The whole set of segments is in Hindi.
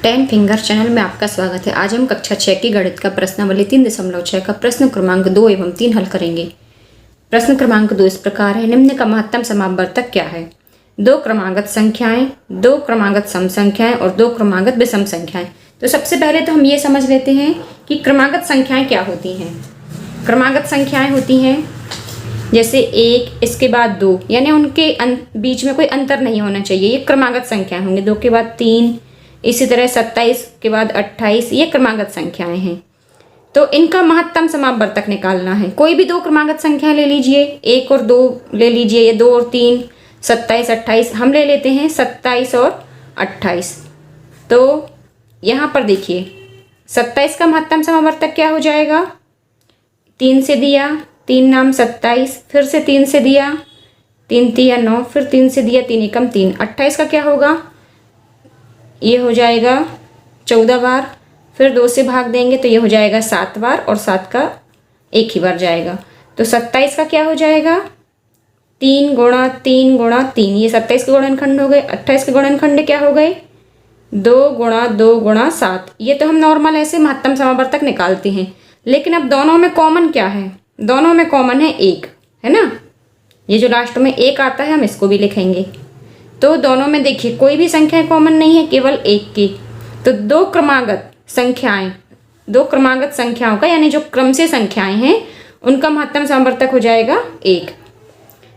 10 फिंगर चैनल में आपका स्वागत है। आज हम कक्षा 6 की गणित का प्रश्नावली 3.6 का प्रश्न क्रमांक 2 एवं 3 हल करेंगे। प्रश्न क्रमांक 2 इस प्रकार है, निम्न का महत्तम समावर्तक क्या है? दो क्रमागत संख्याएं, दो क्रमागत सम संख्याएं और दो क्रमागत विषम संख्याएं। तो सबसे पहले तो हम ये समझ लेते हैं कि क्रमागत संख्याएं क्या होती हैं। क्रमागत संख्याएं होती हैं जैसे 1 इसके बाद 2, यानी उनके बीच में कोई अंतर नहीं होना चाहिए, ये क्रमागत संख्याएं होंगी। 2 के बाद 3, इसी तरह 27 के बाद 28, ये क्रमागत संख्याएं हैं। तो इनका महत्तम समावर्तक निकालना है। कोई भी दो क्रमागत संख्याएं ले लीजिए, 1 और 2 ले लीजिए, ये 2 और 3, 27, 28। हम ले लेते हैं 27 और 28। तो यहाँ पर देखिए 27 का महत्तम समावर्तक क्या हो जाएगा? 3 से दिया, 3 नाम 27, फिर से 3 से दिया, 3 तिया 9, फिर 3 से दिया, 3 एकम 3। 28 का क्या होगा? ये हो जाएगा 14 बार, फिर 2 से भाग देंगे तो ये हो जाएगा 7 बार, और 7 का एक ही बार जाएगा। तो 27 का क्या हो जाएगा? 3 गुणा 3 गुणा 3, ये 27 के गुणनखंड हो गए। 28 के गुणनखंड क्या हो गए? 2 गुणा 2 गुणा 7। ये तो हम नॉर्मल ऐसे महत्तम समावर्तक निकालते हैं, लेकिन अब दोनों में कॉमन क्या है? दोनों में कॉमन है 1, है ना। ये जो लास्ट में 1 आता है हम इसको भी लिखेंगे। तो दोनों में देखिए कोई भी संख्या कॉमन नहीं है, केवल 1 की। तो दो क्रमागत संख्याओं का, यानी जो क्रम से संख्याएं हैं, उनका महत्तम समावर्तक हो जाएगा 1।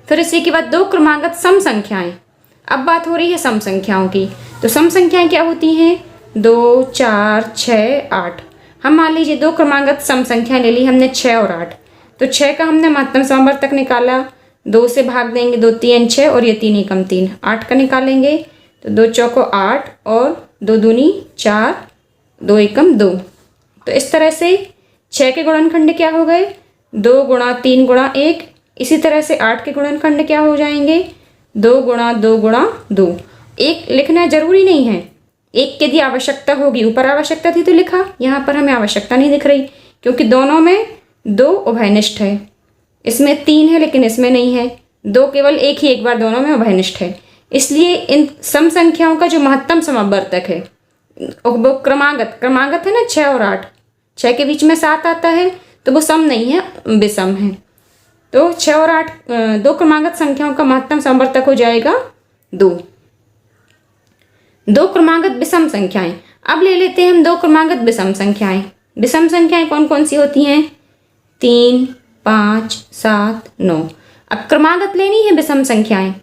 फिर इसी के बाद दो क्रमागत सम संख्याएं। अब बात हो रही है सम संख्याओं की। तो सम संख्याएं क्या होती हैं? 2, 4, 6, 8। हम मान लीजिए दो क्रमागत सम संख्या ले ली हमने, 6 और 8। तो 6 का हमने महत्तम समावर्तक निकाला, 2 से भाग देंगे, 2 3 6, और ये 3 एकम 3। 8 का निकालेंगे तो 2 चौको 8 और 2 दूनी 4, 2 एकम 2। तो इस तरह से 6 के गुणनखंड क्या हो गए? 2 गुणा 3 गुणा 1। इसी तरह से 8 के गुणनखंड क्या हो जाएंगे? 2 गुणा 2 गुणा 2। एक लिखना जरूरी नहीं है, एक यदि आवश्यकता होगी, ऊपर आवश्यकता थी तो लिखा, यहाँ पर हमें आवश्यकता नहीं दिख रही, क्योंकि दोनों में 2 उभयनिष्ठ है। इसमें 3 है लेकिन इसमें नहीं है। 2 केवल एक बार दोनों में उभयनिष्ठ है। इसलिए इन सम संख्याओं का जो महत्तम समावर्तक है वो क्रमागत है ना, 6 और 8। 6 के बीच में 7 आता है तो वो सम नहीं है, विषम है। तो 6 और 8 दो क्रमागत संख्याओं का महत्तम समावर्तक हो जाएगा 2। दो क्रमागत विषम संख्याएं। अब ले लेते हैं हम दो क्रमागत विषम संख्याएं। विषम संख्याएं कौन कौन सी होती हैं? 3, 5, 7, 9। अब क्रमागत लेनी है विषम संख्याएं,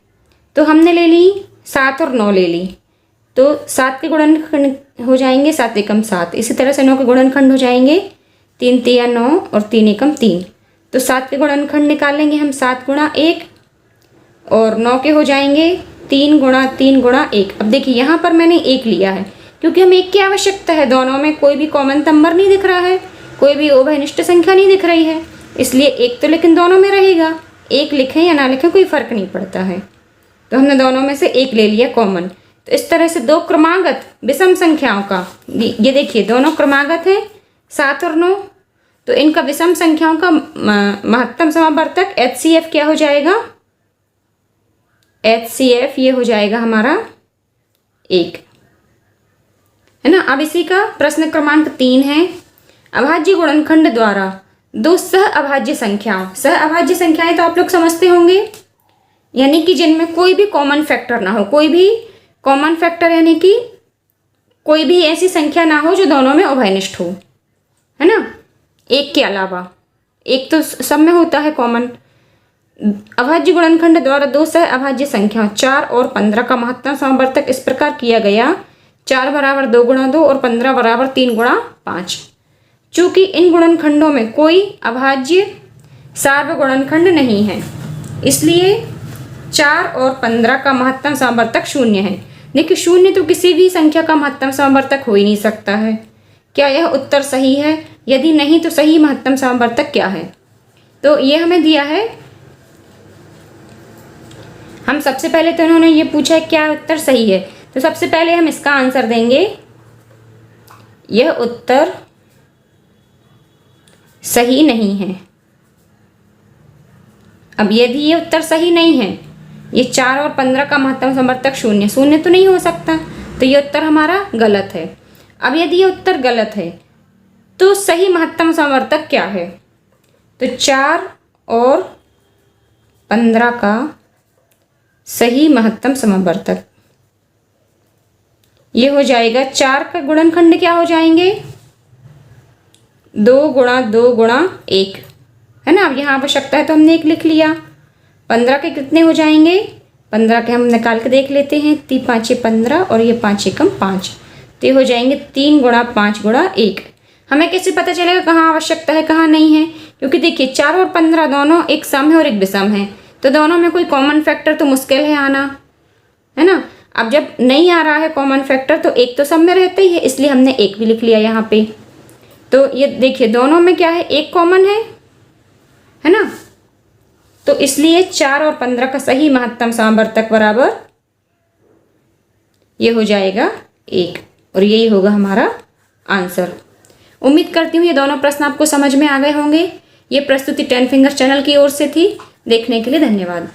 तो हमने ले ली 7 और 9 ले ली। तो 7 के गुणनखंड हो जाएंगे 7 एकम 7। इसी तरह से 9 के गुणनखंड हो जाएंगे 3 तिया 9 और 3 एकम 3। तो 7 के गुणनखंड निकालेंगे हम 7 गुणा 1, और 9 के हो जाएंगे 3 गुणा 3 गुणा 1। अब देखिए यहाँ पर मैंने 1 लिया है क्योंकि हमें 1 की आवश्यकता है। दोनों में कोई भी कॉमन नंबर नहीं दिख रहा है, कोई भी उभयनिष्ठ संख्या नहीं दिख रही है, इसलिए 1 तो लेकिन दोनों में रहेगा। 1 लिखें या ना लिखें कोई फर्क नहीं पड़ता है। तो हमने दोनों में से 1 ले लिया कॉमन। तो इस तरह से दो क्रमागत विषम संख्याओं का, ये देखिए दोनों क्रमागत हैं 7 और 9, तो इनका विषम संख्याओं का महत्तम समावर्तक HCF क्या हो जाएगा? HCF ये हो जाएगा हमारा 1, है ना। अब इसी का प्रश्न क्रमांक 3 है, अभाज्य गुणनखंड द्वारा दो सह अभाज्य संख्याएं तो आप लोग समझते होंगे, यानी कि जिनमें कोई भी कॉमन फैक्टर ना हो। कोई भी कॉमन फैक्टर यानी कि कोई भी ऐसी संख्या ना हो जो दोनों में उभयनिष्ठ हो, है ना। 1 के अलावा, 1 तो सब में होता है कॉमन। अभाज्य गुणनखंड द्वारा दो सह अभाज्य संख्या 4 और 15 का महत्तम समावर्तक इस प्रकार किया गया: 4 बराबर 2 गुणा 2 और 15 बराबर 3 गुणा 5। चूंकि इन गुणनखंडों में कोई अभाज्य सार्वगुणनखंड नहीं है, इसलिए 4 और 15 का महत्तम समावर्तक 0 है। देखिए 0 तो किसी भी संख्या का महत्तम समावर्तक हो ही नहीं सकता है। क्या यह उत्तर सही है? यदि नहीं तो सही महत्तम समावर्तक क्या है? तो ये हमें दिया है। हम सबसे पहले तो इन्होंने ये पूछा है क्या उत्तर सही है, तो सबसे पहले हम इसका आंसर देंगे, यह उत्तर सही नहीं है। अब यदि ये उत्तर सही नहीं है, ये 4 और 15 का महत्तम समावर्तक 0 तो नहीं हो सकता, तो ये उत्तर हमारा गलत है। अब यदि ये उत्तर गलत है तो सही महत्तम समावर्तक क्या है? तो 4 और 15 का सही महत्तम समावर्तक ये हो जाएगा 4 का गुणनखंड क्या हो जाएंगे? 2 गुणा 2 गुणा 1 है ना। अब यहाँ आवश्यकता है तो हमने 1 लिख लिया। 15 के कितने हो जाएंगे? 15 के हम निकाल के देख लेते हैं। 3 5 15 और ये 5 एकम 5, तो ये हो जाएंगे 3 गुणा 5 गुणा 1। हमें कैसे पता चलेगा कहाँ आवश्यकता है कहाँ नहीं है? क्योंकि देखिए 4 और 15 दोनों एक सम है और एक विषम है, तो दोनों में कोई कॉमन फैक्टर तो मुश्किल है आना, है ना। अब जब नहीं आ रहा है कॉमन फैक्टर तो एक तो सब में रहता ही है, इसलिए हमने 1 भी लिख लिया यहाँ पे। तो ये देखिए दोनों में क्या है? 1 कॉमन है ना। तो इसलिए 4 और 15 का सही महत्तम समावर्तक बराबर ये हो जाएगा 1, और यही होगा हमारा आंसर। उम्मीद करती हूँ ये दोनों प्रश्न आपको समझ में आ गए होंगे। ये प्रस्तुति 10 फिंगर्स चैनल की ओर से थी। देखने के लिए धन्यवाद।